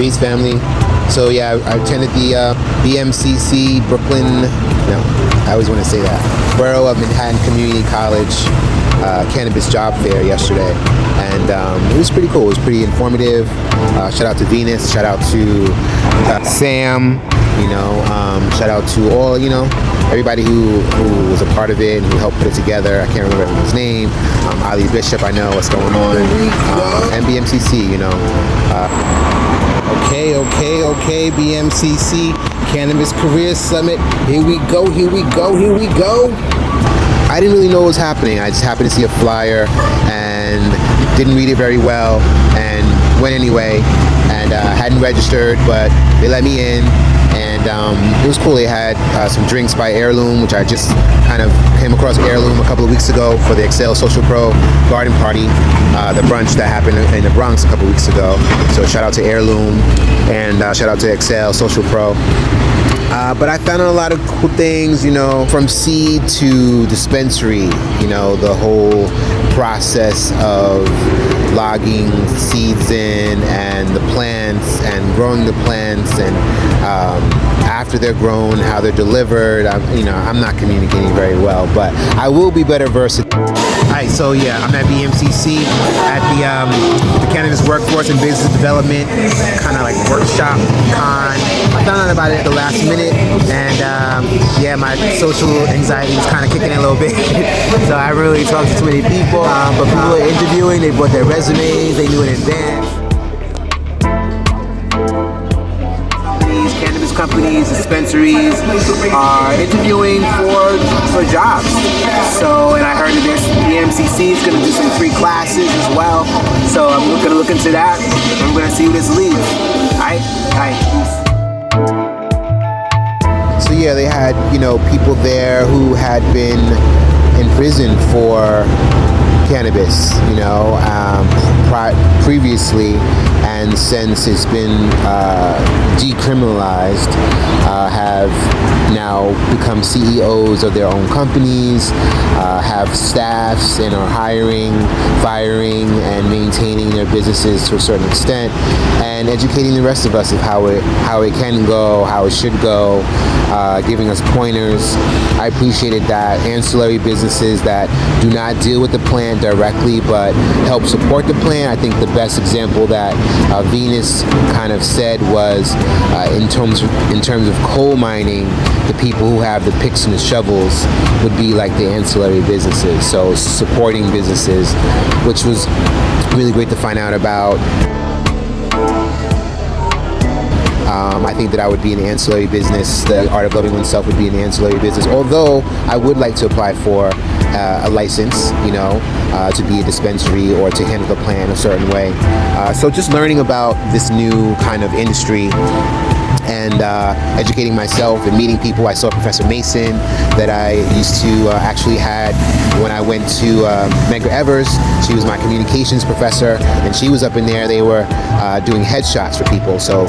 Peace, family. So yeah, I attended the BMCC Brooklyn, no, I always want to say that, Borough of Manhattan Community College Cannabis Job Fair yesterday. And it was pretty cool. It was pretty informative. Shout out to Venus. Shout out to Sam. Shout out to all, everybody who was a part of it and who helped put it together. I can't remember everyone's name. Ali Bishop, I know what's going on. And BMCC, Okay, BMCC, Cannabis Career Summit. Here we go. I didn't really know what was happening. I just happened to see a flyer and didn't read it very well and went anyway, and hadn't registered, but they let me in, and it was cool. They had some drinks by Heirloom, which I just kind of came across Heirloom a couple of weeks ago for the Excel Social Pro garden party, the brunch that happened in the Bronx a couple of weeks ago. So shout out to Heirloom and shout out to Excel Social Pro. But I found out a lot of cool things, from seed to dispensary, the whole process of logging seeds in and the plants and growing the plants, and after they're grown, how they're delivered. I'm not communicating very well, but I will be better versed. Alright, so yeah, I'm at BMCC at the Cannabis Workforce and Business Development kind of like workshop con. I found out about it at the last minute, and yeah, my social anxiety was kind of kicking in a little bit. So I really talked to too many people, but people were interviewing, they brought their resumes, they knew in advance. These cannabis companies, dispensaries are interviewing for jobs. So, and I heard that this BMCC is going to do some free classes as well. So I'm going to look into that. I'm going to see who this leads. Alright, peace. So yeah, they had, people there who had been in prison for cannabis, previously, and since it's been decriminalized, have now become CEOs of their own companies, have staffs and are hiring, firing, and maintaining their businesses to a certain extent, and educating the rest of us of how it can go, how it should go, giving us pointers. I appreciated that. Ancillary businesses that do not deal with the plant directly but help support the plant. I think the best example that Venus kind of said was in terms of coal mining, the people who have the picks and the shovels would be like the ancillary businesses. So supporting businesses, which was really great to find out about. I think that I would be an ancillary business. The Art of Loving Oneself would be an ancillary business. Although I would like to apply for a license, to be a dispensary or to handle the plant a certain way. So just learning about this new kind of industry and educating myself and meeting people. I saw Professor Mason that I used to actually had when I went to Medgar Evers. She was my communications professor, and she was up in there. They were doing headshots for people. So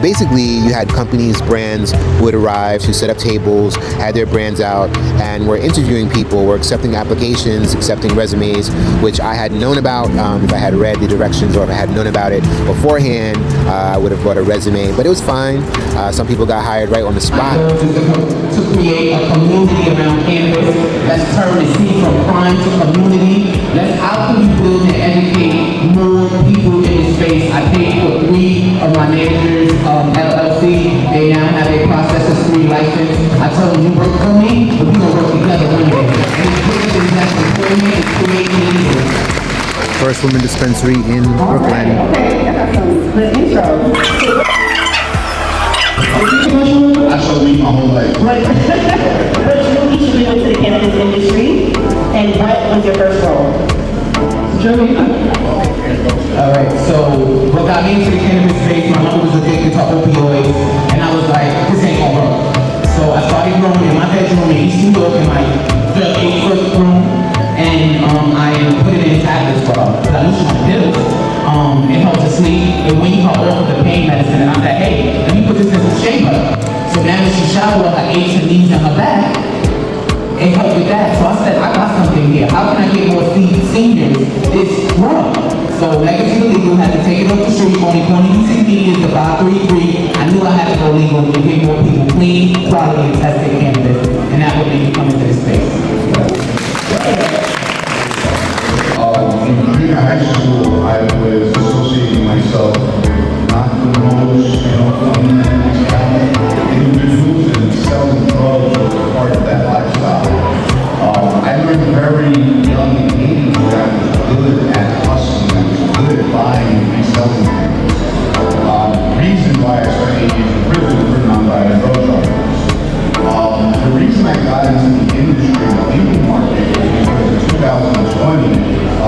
basically, you had companies, brands who would arrive, who set up tables, had their brands out, and were interviewing people, were accepting applications, accepting resumes, which I hadn't known about. If I had read the directions or if I had known about it beforehand, I would have brought a resume, but it was fine. Some people got hired right on the spot. To create a community around cannabis. Let's turn the seed from crime to community. How can we build and educate more people in this space? I paid for 3 of my managers' LLC. They now have a processor's 3 license. I told them, you work for me, but we're going to work together one day. And it's bigger than just employment, it's creating leaders. First women dispensary in Brooklyn. Okay, I got some good intro. I showed me my whole life. What drew each of you into the cannabis industry, and what was your first role? Alright, so what got me into the cannabis space, my mom was addicted to opioids, and I was like, this ain't gonna work. So I started growing in my bedroom in East New York in like the 8th room, and I put it in tablets for her, because I knew she wanted pills. It helped her sleep, it weaned her off of the pain medicine, and I said, hey, let me put this in the chamber. So now that she showered her aches and knees and her back, it helped with that. So I said, I got something here. How can I get more seniors this drug? So Legacy Legal had to take it off the street, only 20 UCD is housing standards. Reason why I spent 8 years in prison for nonviolent drug charges. The reason I got into the industry, the legal market, was because in 2020,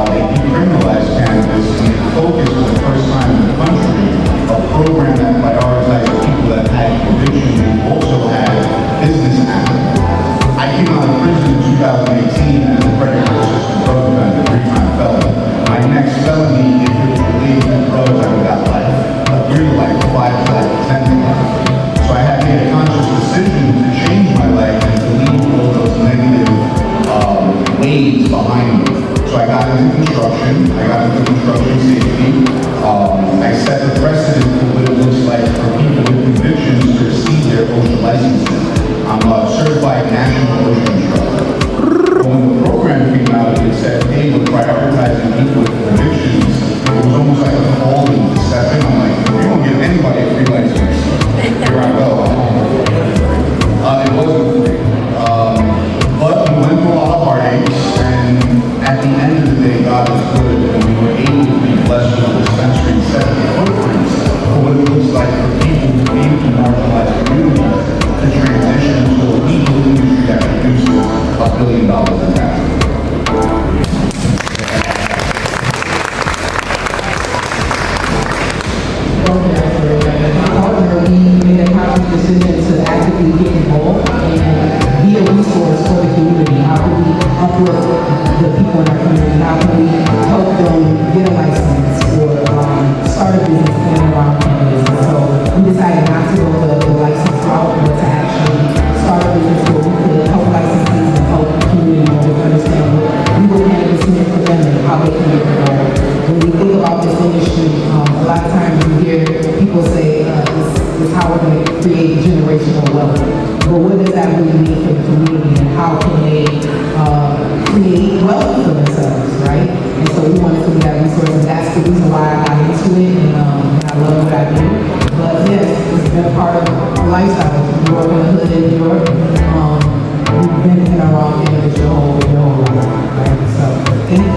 they decriminalized cannabis and it focused for the first time in the country a program that prioritized people that had convictions and also had business acumen. I came out of prison in 2018 as a predicate resistant drug offender, 3-time felon. My next felony, if it was related to drugs, I would have got life. A 3 to life, 5 to life, 10 to life. So I had made a conscious decision to change my life and to leave all those negative ways behind me. So I got into construction. I got into construction safety. I set the precedent for what it looks like for people with convictions to receive their OSHA licenses. I'm a certified national OSHA instructor. When the program came out, it said, hey, we're prioritizing people with convictions. It was almost like a calling to step in. I'm like, we won't give anybody a free license. Here I go. It wasn't free. But we went through a lot of heartaches, and at the end of the day, God was good, and we were able to be blessed with a dispensary and set the footprints for what it looks like for people who came from marginalized communities to transition to a legal industry that produces $1 billion in value. We made a conscious decision to actively get involved and be a resource for the community. How can we uplift the people in our community? How can we help them get a license or start a business in and around cannabis? And so we decided not to go the license route, but to actually start a business where we could help licensees and help the community members understand what legal cannabis means for them and how they can get involved. When we think about this industry, a lot of times we hear people say this is how we're going to create generational wealth. But what does that really mean for the community, and how can they create wealth for themselves, right? And so we wanted to be that resource, and that's the reason why I got into it, and I love what I do. But yes, it's been a part of our lifestyle. We grew up in the hood in New York. We've been in our own cannabis your whole life, right? So, thank you.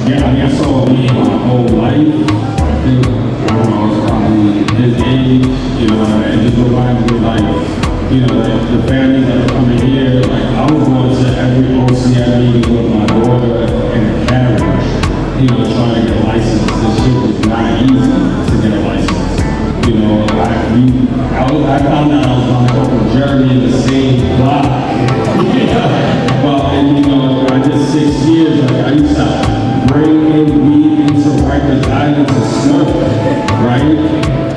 Yeah, I guess so. Me, my whole life, I think, I don't know, it's probably his age, you know, and just reminds me, like, you know, the families that are coming here, like, I was going to every OCI meeting with my daughter in a carriage, you know, trying to get a license. This shit was not easy to get a license. You know, I found out I was on a journey in the same block. Well, and you know, I did 6 years, like, I used to bring in weed into Rikers Island to smoke, right?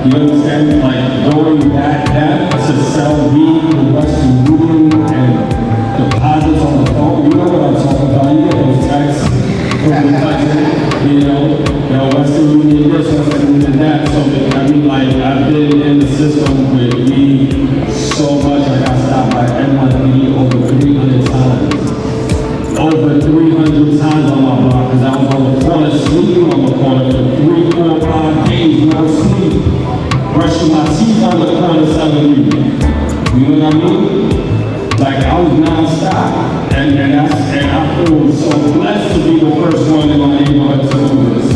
You understand? Like, going back to sell weed in Western Union and deposits on the phone. You know what I'm talking about? You get those texts from the cousin, you know, Western Union this, Western Union that. So, I mean, like, I've been in the system with weed so much, I got stopped by NYPD over 300 times. Over 300 times on my block, because I was on the corner, sleeping on the corner for 3, 4, 5 days, no sleep. Brushing my teeth on the corner selling weed. You know what I mean? Like, I was non-stop. And I feel so blessed to be the first one in my neighborhood to do this.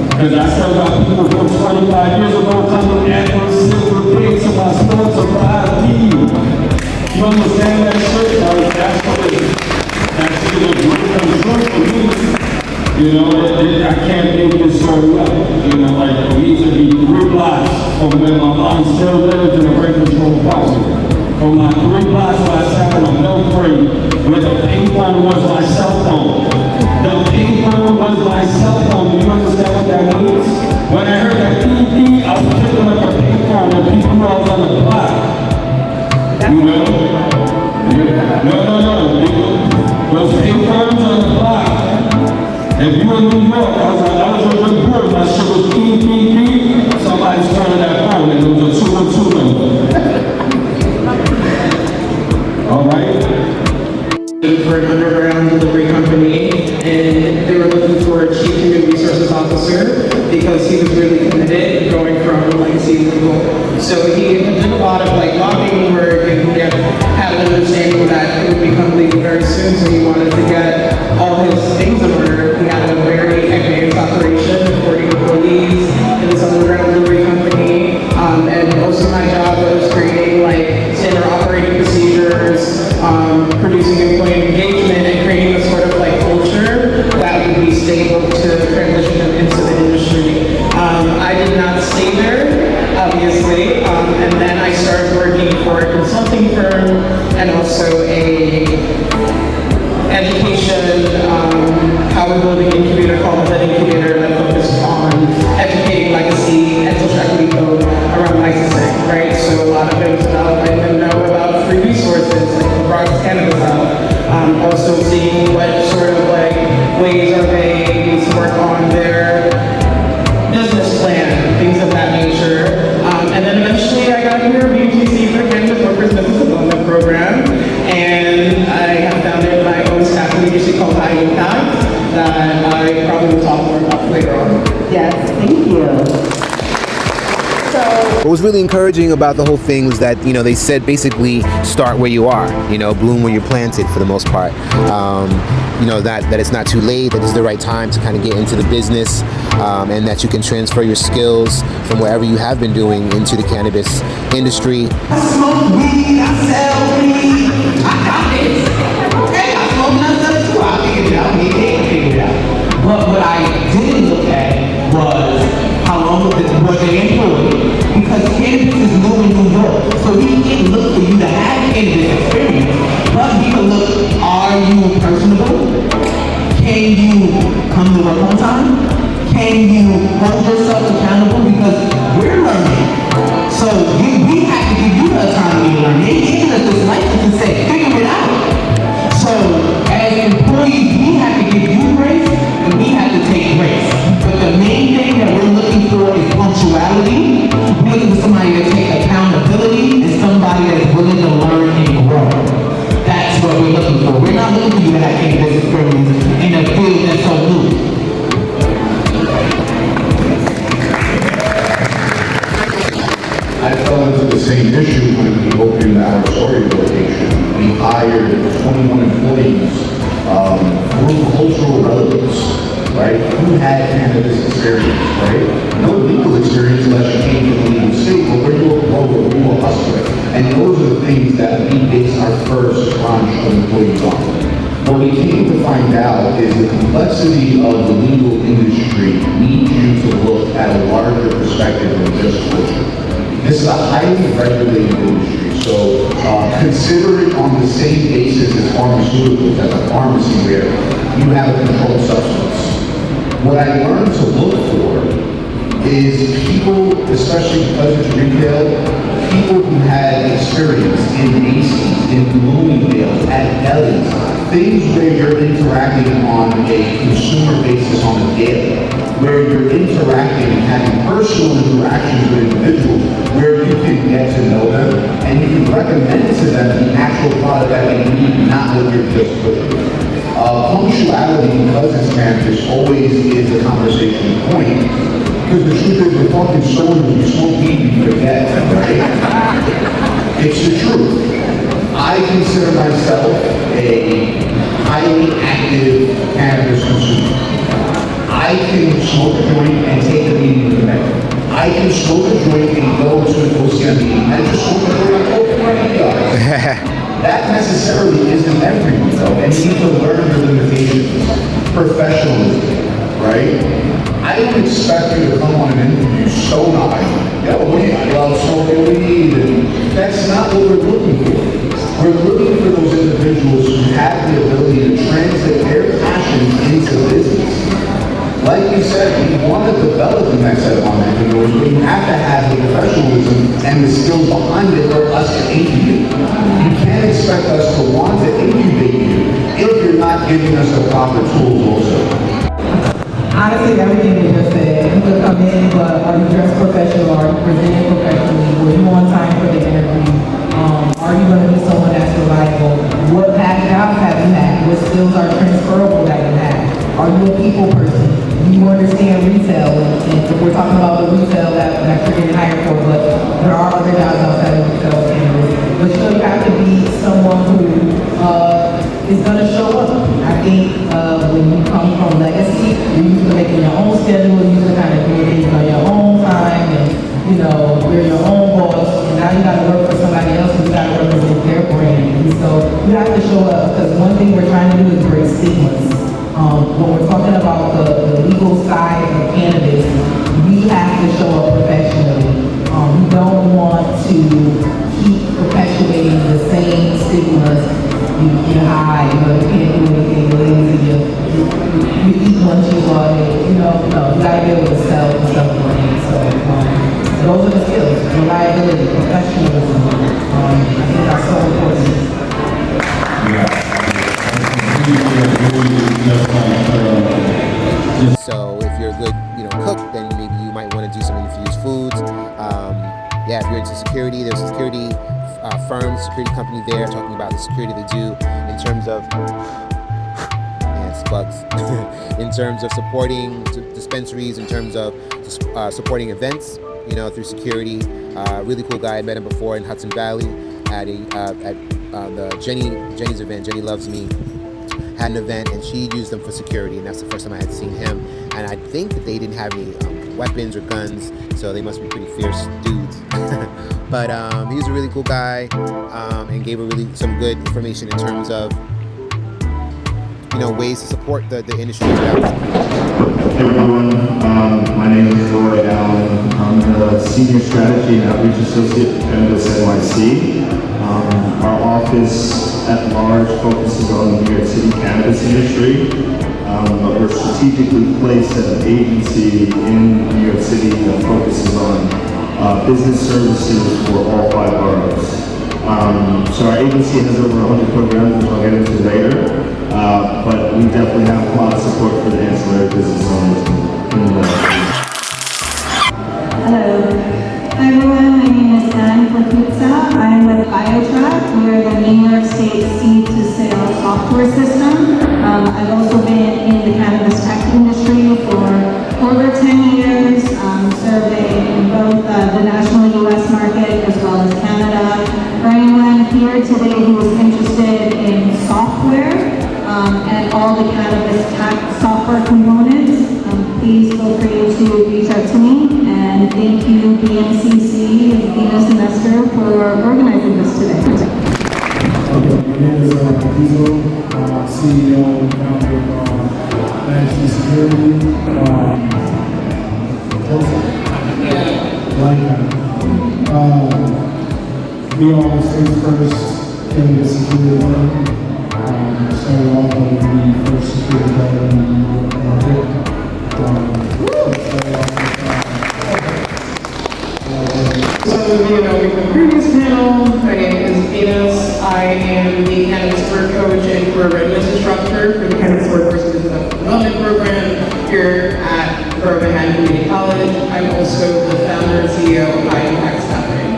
Because I still got people from 25 years ago coming at me, silver pigs to my store to buy weed. You understand that shit? Like, that's what it is. That's a great for me. You know, I can't make this story up. You know, like, we used to be 3 blocks from where my mom still lives in a rent control apartment. From my 3 blocks where I sat on a milk crate, where the ping pong was my cell phone. The ping pong was my cell phone. Do you understand what that means? When I heard that ding, I was picking up a ping pong and people were all on the block. You know? No. Those ping pongs on the block. If you were in New York, I was a good bird. My shit was beep. Somebody's calling that phone and it was a 212 number. All right. For an underground delivery company, and they were looking for a chief human resources officer because he was really committed going from legacy to legal. So he did a lot of like lobbying work, and he had an understanding that it would become legal very soon. So he wanted to get all his things in order. He had employees are they need to work on their business plan, things of that nature. And then eventually I got here, BMCC for Cannabis Workers Business Development Program, and I have founded my own staffing agency called IOTA that I probably will talk more about later on. Yes, thank you. What was really encouraging about the whole thing was that, you know, they said basically start where you are, you know, bloom where you're planted for the most part. You know, that it's not too late, that it's the right time to kind of get into the business, and that you can transfer your skills from wherever you have been doing into the cannabis industry. I smoke weed, I sell weed, I got this. Okay, I smoke nothing too. I figured it out, he didn't figure it out. But what I didn't look at was how long was they employed? Because cannabis is new in New York, so he didn't look for you to have cannabis experience, but he could look, are you personable? Can you come to work on time? Can you hold yourself accountable? Because we're learning. So we have to give you the autonomy to learn. They gave us this license and say, figure it out. So as employees, we have to give you grace and we have to take grace. But the main thing that we're looking for is punctuality. We're looking for somebody to take accountability and somebody that's willing to learn and grow. That's what we're looking for. We're not looking for you to have cannabis experience in a field that's so new. I fell into the same issue when we opened our Story location. We hired 21 employees, through cultural relevance, right? Who had cannabis experience, right? No legal experience unless you came from a legal state, but were you a grower, were you a hustler? And those are the things that we base our first tranche of employees on. What we came to find out is the complexity of the legal industry needs you to look at a larger perspective than just culture. This is a highly regulated industry, so consider it on the same basis as pharmaceuticals, as a pharmacy where you have a controlled substance. What I learned to look for is people, especially because it's retail, people who had experience in Macy's, in Bloomingdale's, at delis, things where you're interacting on a consumer basis on a daily, where you're interacting and having personal interactions with individuals, where you can get to know them and you can recommend to them the actual product that they need, not what you're just pushing. Punctuality, because it's cannabis, always is a conversation point. Because the truth is, we're talking soda, you smoke weed, you forget, right? It's the truth. I consider myself a highly active cannabis consumer. I can smoke a joint and take a meeting with the mayor. I can smoke a joint and go see a meeting and just smoke a joint and open my eye. That necessarily isn't everyone, though, and you need to learn your limitations. Professionalism, right? I don't expect you to come on an interview so nice. Yo, we love smoking weed, and that's not what we're looking for. We're looking for those individuals who have the ability to translate their passions into business. Like you said, we want to develop the next set of entrepreneurs, but you have to have the professionalism and the skills behind it for us to incubate. You can't expect us to want to incubate you if you're not giving us the proper tools also. Honestly, everything you just said, you could come in, but are you dressed professional? Are you presenting professionally? Were you on time for the interview? Are you going to be someone that's reliable? What jobs have you had? What skills are transferable that you have? Are you a people person? Do you understand retail? And if we're talking about the retail that you're getting hired for, but there are other jobs outside of retail cannabis. But you have to be someone who is going to show up. I think when you come from legacy, you're used to making your own schedule, you're used to kind of doing things on your own time, and you know, you're your own boss, and now you got to work for somebody else who's got to represent their brand. And so you have to show up, because one thing we're trying to do is break stigmas. When we're talking about the legal side of cannabis, we have to show up professionally. We don't want to keep perpetuating the same stigmas. You're high, you can't do anything, you're lazy, you eat lunches all day. You know, no, you gotta be able to sell and stuff like that. So those are the skills: reliability, professionalism. I think that's so important. Yeah. Just like there's a security firm, security company there, talking about the security they do in terms of bugs, in terms of supporting dispensaries, in terms of supporting events, you know, through security. Really cool guy. I met him before in Hudson Valley at the Jenny's event. Jenny Loves Me had an event, and she used them for security, and that's the first time I had seen him. And I think that they didn't have any weapons or guns, so they must be pretty fierce dudes. But he was a really cool guy, and gave some good information in terms of, you know, ways to support the industry. Hey everyone, my name is Roy Allen. I'm the Senior Strategy and Outreach Associate at Cannabis NYC. Our office at large focuses on the New York City cannabis industry, but we're strategically placed as an agency in New York City that focuses on business services for all 5 boroughs. So our agency has over 100 programs, which I'll get into later. But we definitely have a lot of support for the ancillary business owners in the Hello. Hi everyone, my name is Forkutza. I'm with BioTrack. We are the New York State seed to sale software system. I've also been in the cannabis tech industry for over 10 years, serving in both the national US market as well as Canada. For anyone here today who is interested in software, and all the cannabis tech software components, please feel free to reach out to me. And thank you, BMCC and Venus and Esther, for organizing this today. My name is CEO and founder of Majesty Security. We are State's first cannabis security firm. Started off on the first security guard in the New York market. So, you know, with the previous panel, my name is Jimenez. I am the Cannabis Career Coach and Career Readiness Instructor for the Cannabis Workforce and Business Development Program here at Borough Community College. I'm also the founder and CEO of THANX Staffing.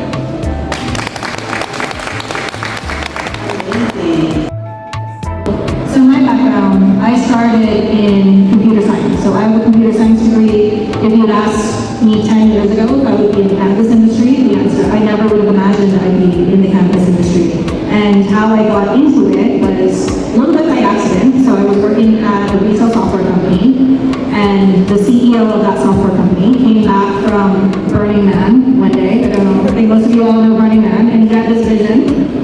So my background, I started in computer science. So I have a computer science degree. If you'd asked me 10 years ago if I would be in the cannabis industry, the answer, I never would have imagined that I'd be in the cannabis industry. And how I got into it was a little bit by accident. So I was working at a retail software company, and the CEO of that software company came back from Burning Man one day. I don't know, I think most of you all know Burning Man, and he had this vision.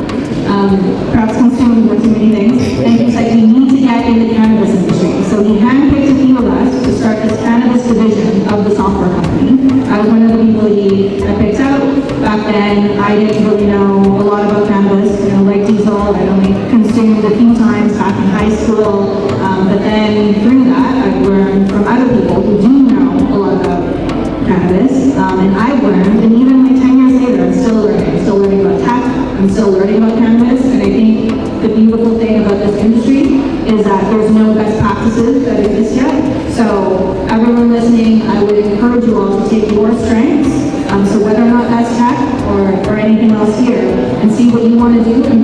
Perhaps consumed more too many things, and he said, we need to get in the cannabis industry. So he handpicked a few of us to start this cannabis division of the software company. I was one of the people he had picked out. Back then, I didn't really know a lot about cannabis, you know, like diesel. I'd only consumed a few times back in high school. But then through that, I've learned from other people who do know a lot about cannabis. And I've learned, and even like 10 years later, I'm still learning. I'm still learning about tech. I'm still learning about cannabis, and I think the beautiful thing about this industry is that there's no best practices that exist yet. So everyone listening, I would encourage you all to take your strengths, so whether or not that's tech or anything else here, and see what you want to do and